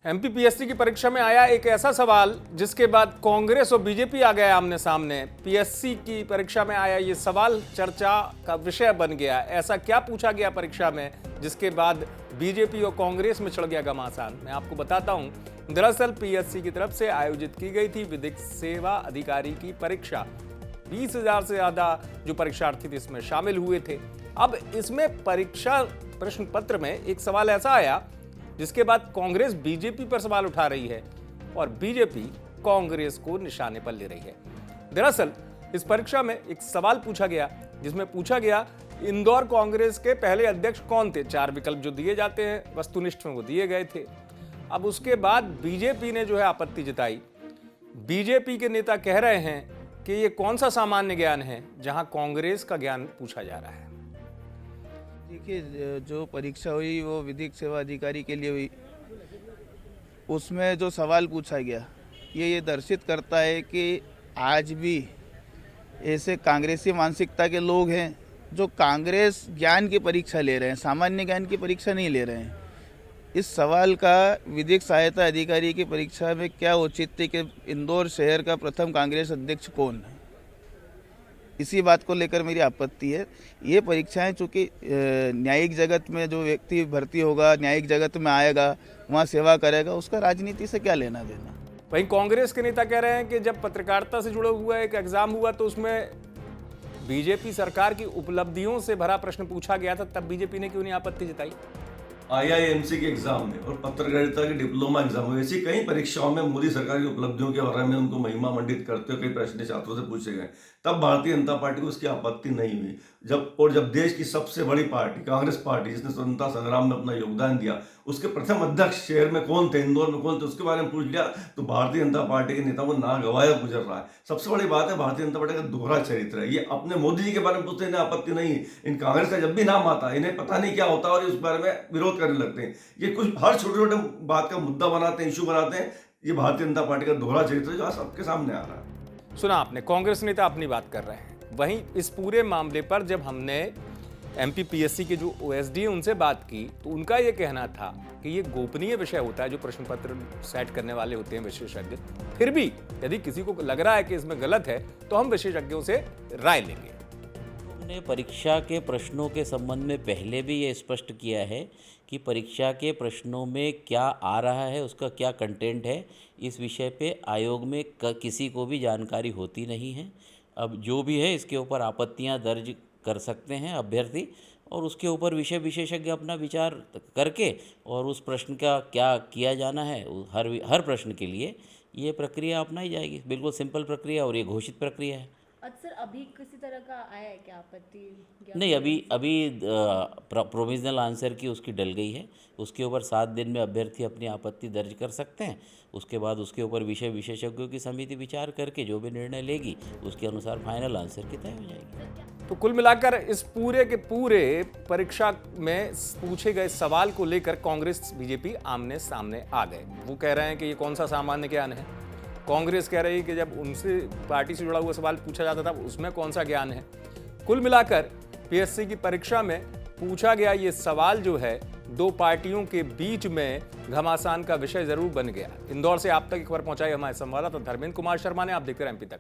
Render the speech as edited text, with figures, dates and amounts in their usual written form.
MPPSC की परीक्षा में आया एक ऐसा सवाल जिसके बाद कांग्रेस और बीजेपी आ गए आमने सामने। पीएससी की परीक्षा में आया ये सवाल चर्चा का विषय बन गया। ऐसा क्या पूछा गया परीक्षा में जिसके बाद बीजेपी और कांग्रेस में चढ़ गया घमासान? मैं आपको बताता हूं। दरअसल पीएससी की तरफ से आयोजित की गई थी विधिक सेवा अधिकारी की परीक्षा। 20,000 से ज्यादा जो परीक्षार्थी थे इसमें शामिल हुए थे। अब इसमें परीक्षा प्रश्न पत्र में एक सवाल ऐसा आया जिसके बाद कांग्रेस बीजेपी पर सवाल उठा रही है और बीजेपी कांग्रेस को निशाने पर ले रही है। दरअसल इस परीक्षा में एक सवाल पूछा गया जिसमें पूछा गया इंदौर कांग्रेस के पहले अध्यक्ष कौन थे। 4 विकल्प जो दिए जाते हैं वस्तुनिष्ठ में वो दिए गए थे। अब उसके बाद बीजेपी ने जो है आपत्ति जताई। बीजेपी के नेता कह रहे हैं कि ये कौन सा सामान्य ज्ञान है जहां कांग्रेस का ज्ञान पूछा जा रहा है। देखिए, जो परीक्षा हुई वो विधिक सेवा अधिकारी के लिए हुई। उसमें जो सवाल पूछा गया ये दर्शित करता है कि आज भी ऐसे कांग्रेसी मानसिकता के लोग हैं जो कांग्रेस ज्ञान की परीक्षा ले रहे हैं, सामान्य ज्ञान की परीक्षा नहीं ले रहे हैं। इस सवाल का विधिक सहायता अधिकारी की परीक्षा में क्या औचित्य कि इंदौर शहर का प्रथम कांग्रेस अध्यक्ष कौन है, इसी बात को लेकर मेरी आपत्ति है। ये परीक्षाएं चूँकि न्यायिक जगत में जो व्यक्ति भर्ती होगा, न्यायिक जगत में आएगा, वहाँ सेवा करेगा, उसका राजनीति से क्या लेना देना। वहीं कांग्रेस के नेता कह रहे हैं कि जब पत्रकारिता से जुड़ा हुआ एक एग्जाम हुआ तो उसमें बीजेपी सरकार की उपलब्धियों से भरा प्रश्न पूछा गया था, तब बीजेपी ने क्यों नहीं आपत्ति जताई? IIMC के एग्जाम में और पत्रकारिता के डिप्लोमा एग्जाम में, ऐसी कई परीक्षाओं में मोदी सरकार की उपलब्धियों के बारे में उनको महिमा मंडित करते हुए कई प्रश्न छात्रों से पूछे गए। तब भारतीय जनता पार्टी को उसकी आपत्ति नहीं हुई। जब देश की सबसे बड़ी पार्टी कांग्रेस पार्टी, जिसने स्वतंत्रता संग्राम में अपना योगदान दिया, उसके प्रथम अध्यक्ष शहर में कौन थे, इंदौर में कौन थे, उसके बारे में पूछ लिया तो भारतीय जनता पार्टी के नेता को ना गवाया गुजर रहा है। सबसे बड़ी बात है भारतीय जनता पार्टी का दोहरा चरित्र है। ये अपने मोदी जी के बारे में पूछते इन्हें आपत्ति नहीं है। इन कांग्रेस का जब भी नाम आता है इन्हें पता नहीं क्या होता और उस बारे में विरोध करने लगते हैं। ये कुछ हर छोटे छोटे बात का मुद्दा बनाते हैं, इशू बनाते हैं। ये भारतीय जनता पार्टी का दोहरा चरित्र है जो आज सबके सामने आ रहा है। सुना आपने, कांग्रेस नेता अपनी बात कर रहे हैं। वहीं इस पूरे मामले पर जब हमने एमपीपीएससी के जो ओएसडी है उनसे बात की तो उनका यह कहना था कि ये गोपनीय विषय होता है जो प्रश्न पत्र सेट करने वाले होते हैं विशेषज्ञ। फिर भी यदि किसी को लग रहा है कि इसमें गलत है तो हम विशेषज्ञों से राय लेंगे। हमने परीक्षा के प्रश्नों के संबंध में पहले भी ये स्पष्ट किया है कि परीक्षा के प्रश्नों में क्या आ रहा है, उसका क्या कंटेंट है, इस विषय पे आयोग में किसी को भी जानकारी होती नहीं है। अब जो भी है इसके ऊपर आपत्तियां दर्ज कर सकते हैं अभ्यर्थी और उसके ऊपर विशेषज्ञ अपना विचार करके और उस प्रश्न का क्या किया जाना है हर प्रश्न के लिए ये प्रक्रिया अपनाई जाएगी। बिल्कुल सिंपल प्रक्रिया और ये घोषित प्रक्रिया है। सर, अभी किसी तरह का आया है क्या आपत्ति? नहीं, अभी प्रोविजनल आंसर की उसकी डल गई है। उसके ऊपर 7 दिन में अभ्यर्थी अपनी आपत्ति दर्ज कर सकते हैं। उसके बाद उसके ऊपर विशेषज्ञों की समिति विचार करके जो भी निर्णय लेगी उसके अनुसार फाइनल आंसर की तय हो जाएगी। तो कुल मिलाकर इस पूरे के पूरे परीक्षा में पूछे गए सवाल को लेकर कांग्रेस बीजेपी आमने सामने आ गए। वो कह रहे हैं कि ये कौन सा सामान्य ज्ञान है। कांग्रेस कह रही है कि जब उनसे पार्टी से जुड़ा हुआ सवाल पूछा जाता था उसमें कौन सा ज्ञान है। कुल मिलाकर पीएससी की परीक्षा में पूछा गया ये सवाल जो है 2 पार्टियों के बीच में घमासान का विषय जरूर बन गया। इंदौर से आप तक खबर पहुंचाई हमारे संवाददाता धर्मेंद्र कुमार शर्मा ने। आप देखते रहे एमपी तक।